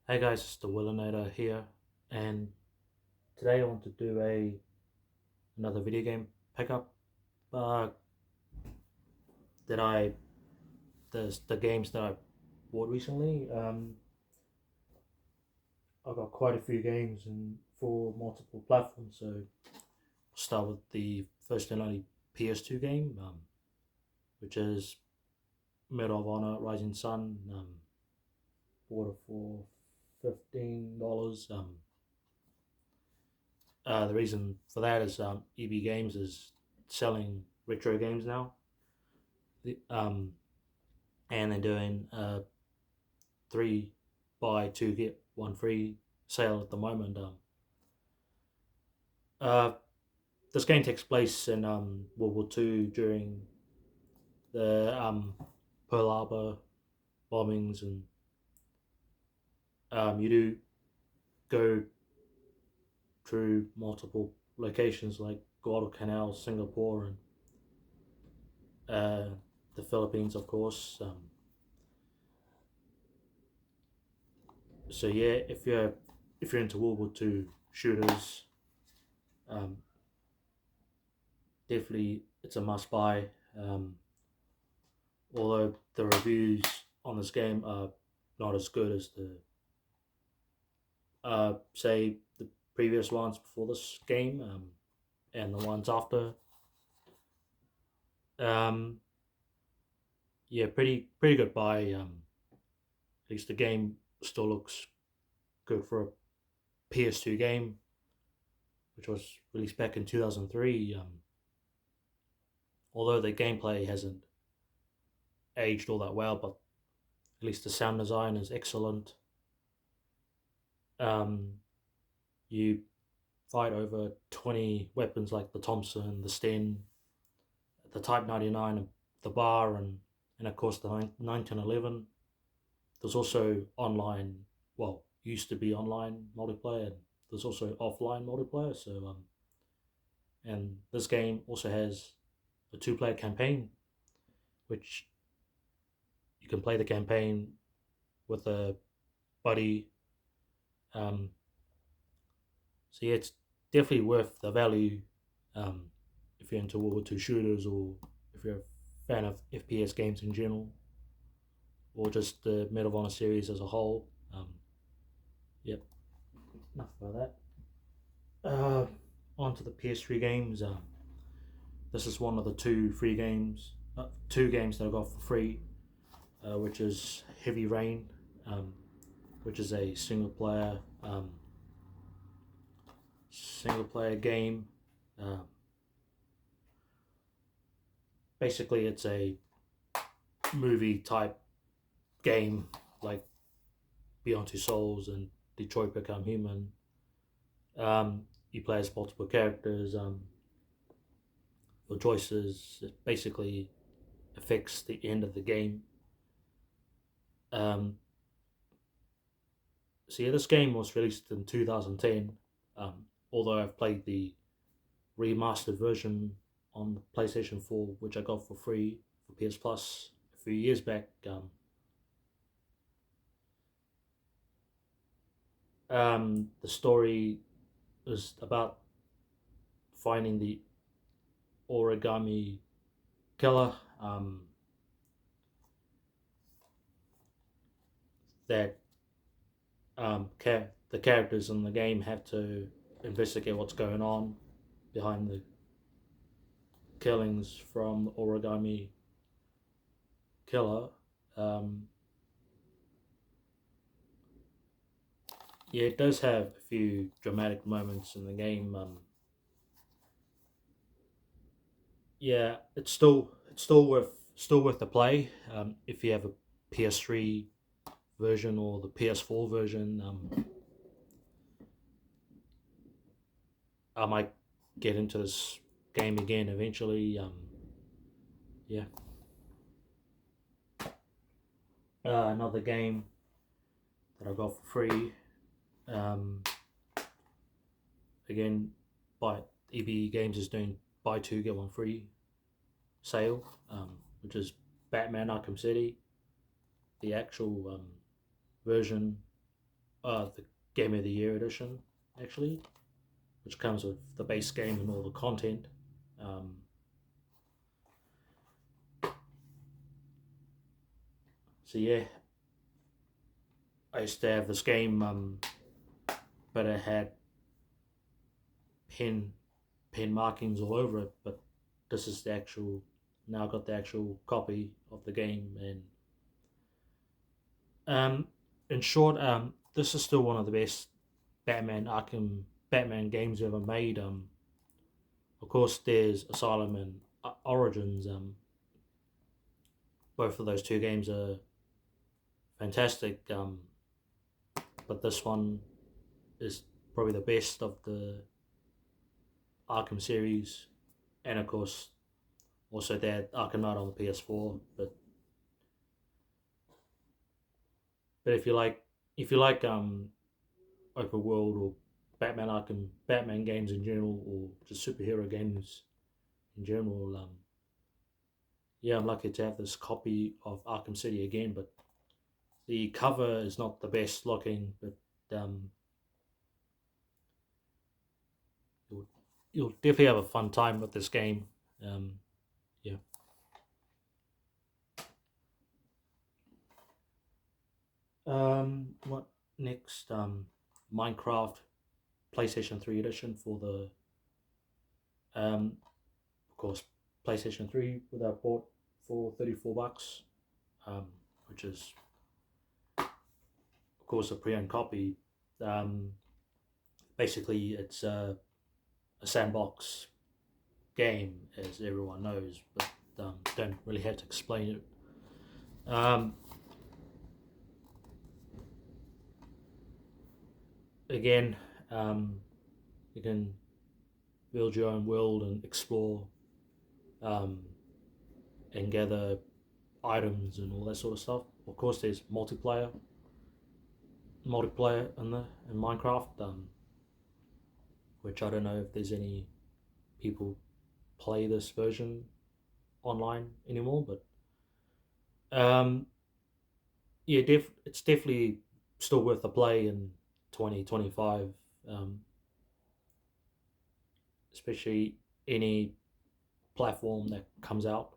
Hey guys, it's the Willinator here, and today I want to do another video game pickup. Uh, that I the games that I bought recently. I got quite a few games and for multiple platforms. So I'll start with the first and only PS2 game, which is Medal of Honor: Rising Sun. Bought it for $15. The reason for that is EB Games is selling retro games now. Um, and they're doing a 3 buy 2 get 1 free sale at the moment. Uh, this game takes place in World War II during the Pearl Harbor bombings, and you do go through multiple locations like Guadalcanal, Singapore, and the Philippines, of course. So yeah, if you're into World War II shooters, um, definitely it's a must buy. Um, Although the reviews on this game are not as good as the say the previous ones before this game, and the ones after. Um, yeah, pretty good buy. At least the game still looks good for a PS2 game, which was released back in 2003. Although the gameplay hasn't aged all that well, but at least the sound design is excellent. Um, you fight over 20 weapons like the Thompson, the Sten, the Type 99, the Bar, and of course the 1911. There's also online, well, used to be online multiplayer, and there's also offline multiplayer. And this game also has a two-player campaign, which you can play the campaign with a buddy. Um, so yeah, it's definitely worth the value um, if you're into World War II shooters, or if you're a fan of FPS games in general, or just the Medal of Honor series as a whole. Yep, enough about that. On to the PS3 games. This is one of the two games that I got for free, which is Heavy Rain, um, which is a single player game. Uh, Basically, it's a movie type game like Beyond Two Souls and Detroit Become Human. You play as multiple characters. Your choices basically affects the end of the game. Um, so yeah, this game was released in 2010. Although I've played the remastered version on PlayStation 4, which I got for free for PS Plus a few years back. The story is about finding the origami killer. That the characters in the game have to investigate what's going on behind the killings from the origami killer. Um, yeah, it does have a few dramatic moments in the game. Yeah, it's still worth the play. If you have a PS3 version or the PS4 version, I might get into this game again eventually. Yeah, another game that I got for free. Um, Again, by EB Games is doing buy 2 get 1 free sale, which is Batman Arkham City, the actual version the Game of the Year edition, actually, which comes with the base game and all the content. Um, so yeah, I used to have this game, but it had pen pen markings all over it. But this is the actual. Now I got the actual copy of the game, and in short, this is still one of the best Batman games ever made. Of course, there's Asylum and Origins. Both of those two games are fantastic. But this one is probably the best of the Arkham series, and of course, also that Arkham Knight on the PS4. But if you like open world or Batman games in general, or just superhero games in general, yeah, I'm lucky to have this copy of Arkham City again. But the cover is not the best looking, but you'll, you'll definitely have a fun time with this game. Yeah. What next? Minecraft PlayStation 3 edition for the of course PlayStation 3 that I bought for $34, um, which is of course a pre-owned copy. Um, Basically, it's a sandbox game, as everyone knows, but don't really have to explain it. Again, you can build your own world and explore, um, and gather items and all that sort of stuff. Of course, there's multiplayer in Minecraft, which I don't know if there's any people play this version online anymore, but yeah, it's definitely still worth a play in 2025, um, especially any platform that comes out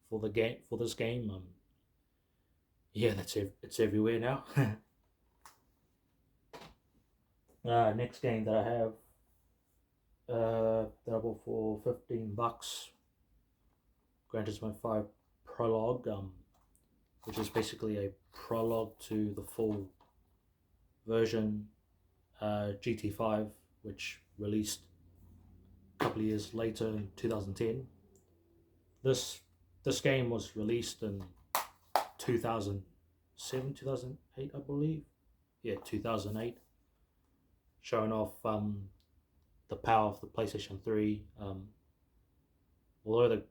for the game for this game. Yeah, it's everywhere now. Next game that I have, that I bought for $15, Gran Turismo 5 Prologue, which is basically a prologue to the full version, GT5, which released a couple of years later in 2010. This this game was released in 2007, 2008, I believe. Yeah, 2008, showing off the power of the PlayStation 3. Although the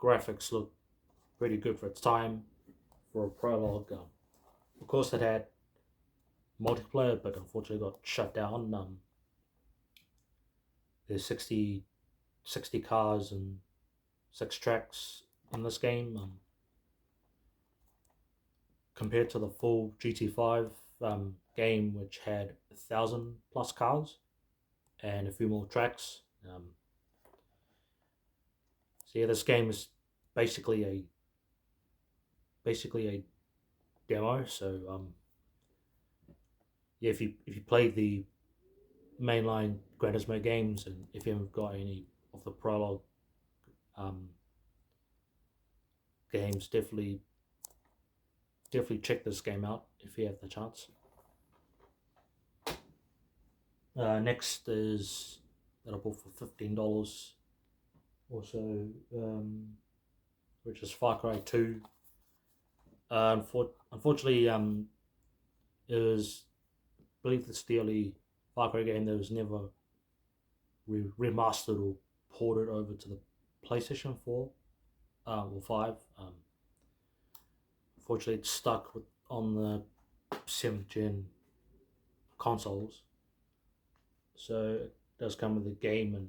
graphics look pretty good for its time for a prologue, of course it had multiplayer, but unfortunately got shut down. There's 60 cars and 6 tracks in this game, compared to the full GT5 game, which had 1,000+ cars and a few more tracks. So yeah, this game is basically a basically a demo. So yeah, if you play the mainline Gran Turismo games, and if you haven't got any of the prologue um, games, definitely check this game out if you have the chance. Next is that I bought for $15, also, which is Far Cry 2. Unfortunately, it was, I believe it's the only Far Cry game that was never remastered or ported over to the PlayStation 4 or 5. Unfortunately, it's stuck on the 7th gen consoles. So it does come with the game and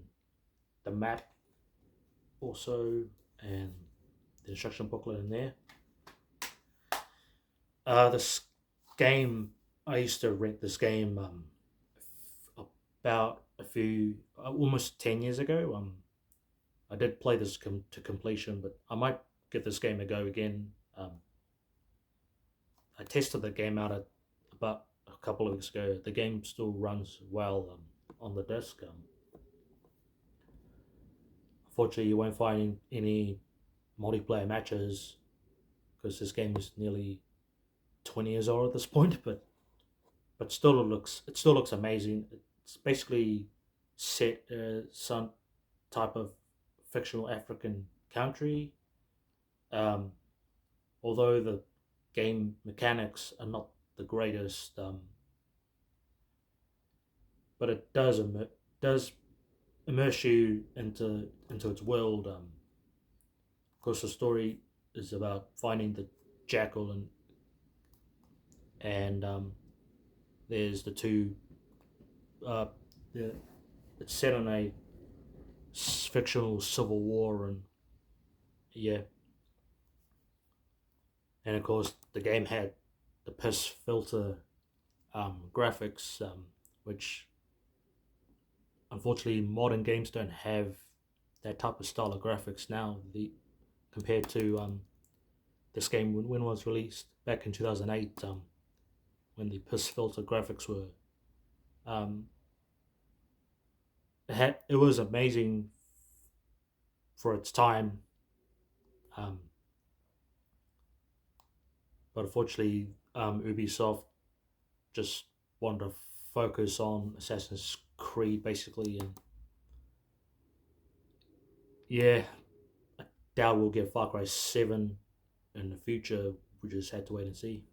the map also, and the instruction booklet in there. This game, I used to rent this game about almost 10 years ago. I did play this to completion, but I might give this game a go again. I tested the game out about a couple of weeks ago. The game still runs well on the disc. Unfortunately, you won't find any multiplayer matches because this game is nearly 20 years old at this point. But still, it still looks amazing. It's basically set some type of fictional African country. Um, Although the game mechanics are not the greatest, but it does immerse you into its world. Of course, the story is about finding the jackal, and there's the two. Uh, the, it's set in a fictional civil war, and yeah, and of course the game had the piss filter graphics, which unfortunately modern games don't have that type of style of graphics now. The Compared to this game when it was released back in 2008, when the piss filter graphics were um, it was amazing for its time, um, but unfortunately Ubisoft just wanted to focus on Assassin's Creed basically, and yeah, I doubt we'll get Far Cry 7 in the future. We just had to wait and see.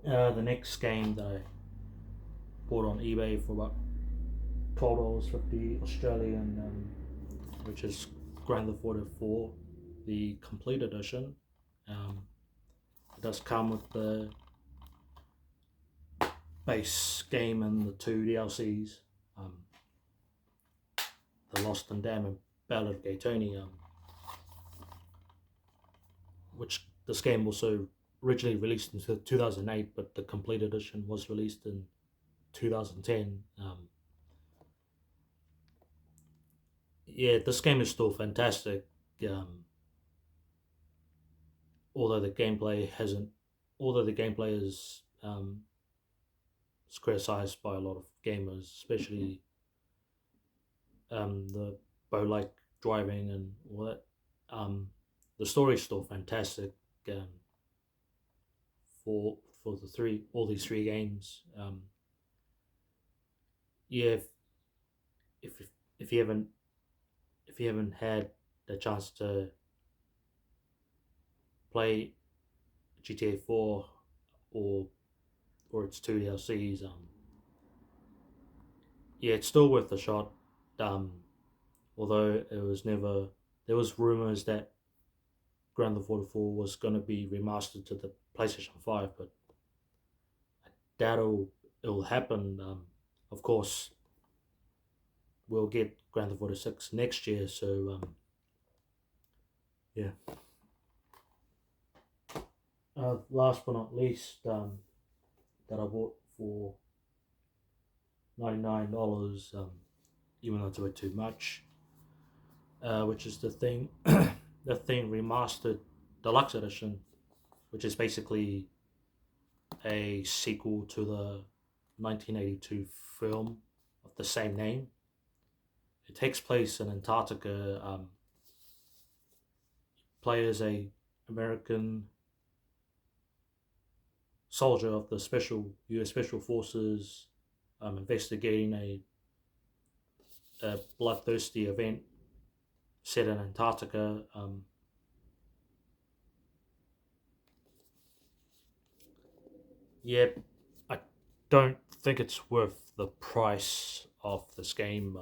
The next game that I bought on eBay for about $12.50 Australian, which is Grand Theft Auto 4, the complete edition. Um, it does come with the base game and the two DLCs, um, The Lost and Damned Ballad of Gay Tony, which this game also originally released in 2008, but the complete edition was released in 2010. Yeah, this game is still fantastic. Um, although the gameplay hasn't, although the gameplay is criticized by a lot of gamers, especially the bow-like driving and all that. Um, the story is still fantastic um, for all these three games. Yeah, if if you haven't had the chance to play GTA 4 or its two DLCs, yeah, it's still worth a shot. Um, Although it was never, there was rumors that Grand Theft Auto 4 was going to be remastered to the PlayStation 5, but I doubt it'll happen. Of course, we'll get Grand Theft Auto 6 next year, so yeah. Last but not least, that I bought for $99, even though it's a bit too much, which is the thing, the Thing Remastered Deluxe Edition, which is basically a sequel to the 1982 film of the same name. It takes place in Antarctica. Play as a American soldier of the U.S. Special Forces, investigating a bloodthirsty event set in Antarctica. Yeah, I don't think it's worth the price of this game.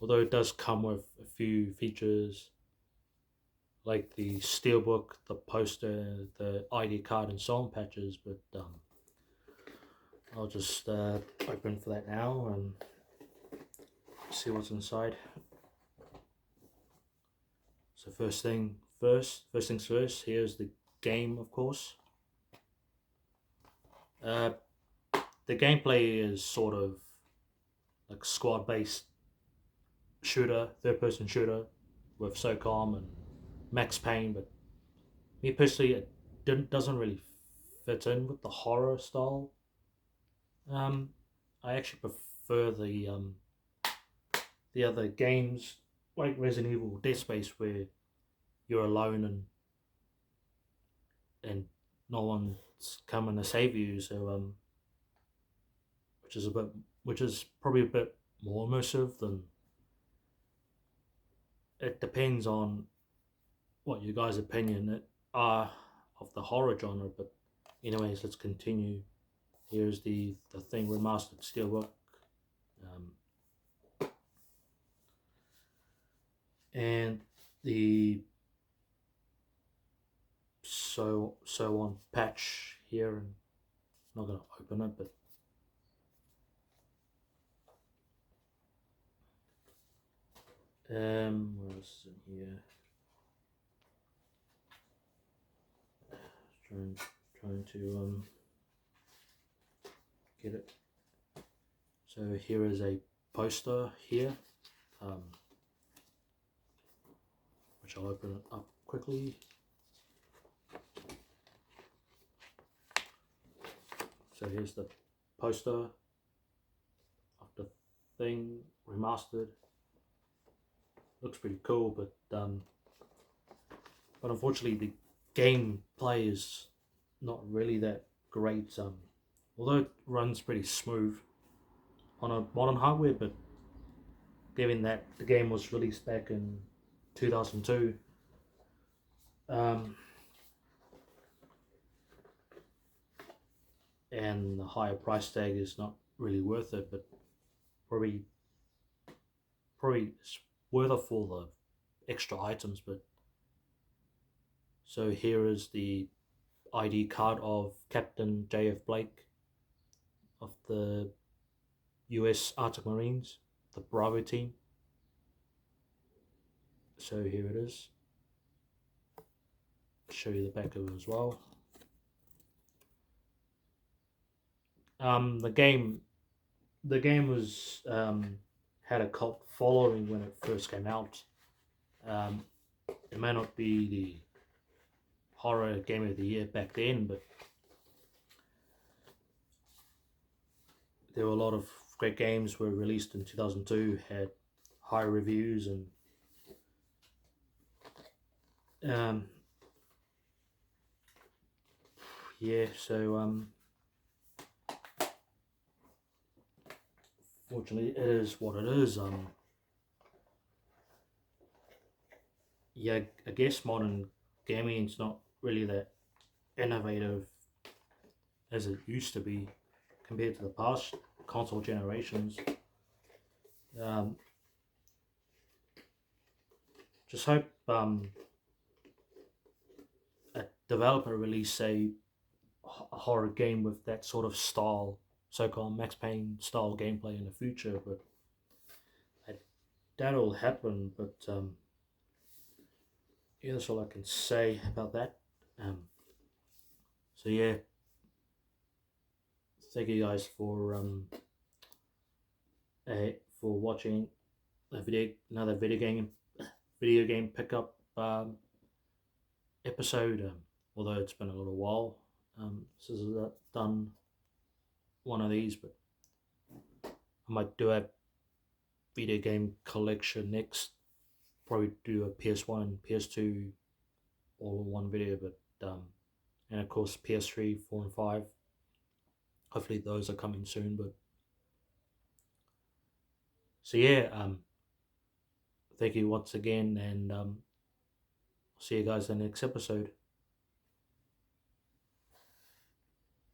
Although it does come with a few features like the steelbook, the poster, the ID card, and song patches. But I'll just open for that now and see what's inside. So first things first. Here's the game, of course. Uh, the gameplay is sort of like squad based shooter, third person shooter with SOCOM and Max Payne, but me personally, it doesn't really fit in with the horror style. Um, I actually prefer the other games like Resident Evil, Dead Space, where you're alone and no one's coming to save you. So which is a bit, which is probably a bit more immersive than. It depends on what your guys' opinion are of the horror genre. But anyways, let's continue. Here's the thing remastered steelbook, um, and the so on patch here, and I'm not gonna open it, but where else is it here? Trying trying to get it. So here is a poster here, um, which I'll open it up quickly. So here's the poster of the thing remastered. Looks pretty cool, but unfortunately the gameplay is not really that great. Although it runs pretty smooth on a modern hardware, but given that the game was released back in 2002, um, and the higher price tag is not really worth it, but probably it's worth it for the extra items. But so here is the ID card of Captain J.F. Blake of the US Arctic Marines, the Bravo team. So here it is. I'll show you the back of it as well. The game was had a cult following when it first came out. Um, it may not be the horror game of the year back then, but there were a lot of great games were released in 2002, had high reviews, and um, yeah. So fortunately, it is what it is. Yeah, I guess modern gaming is not really that innovative as it used to be compared to the past console generations. Um, just hope a developer release a horror game with that sort of style, so-called Max Payne style gameplay in the future. But that'll happen. But yeah, that's all I can say about that. Um, so yeah, thank you guys for watching another video game pickup episode. Although it's been a little while since I've done one of these, but I might do a video game collection next. Probably do a PS1 and PS2 all in one video, but and of course PS3, 4, and 5. Hopefully those are coming soon. But so yeah, thank you once again, and see you guys in the next episode.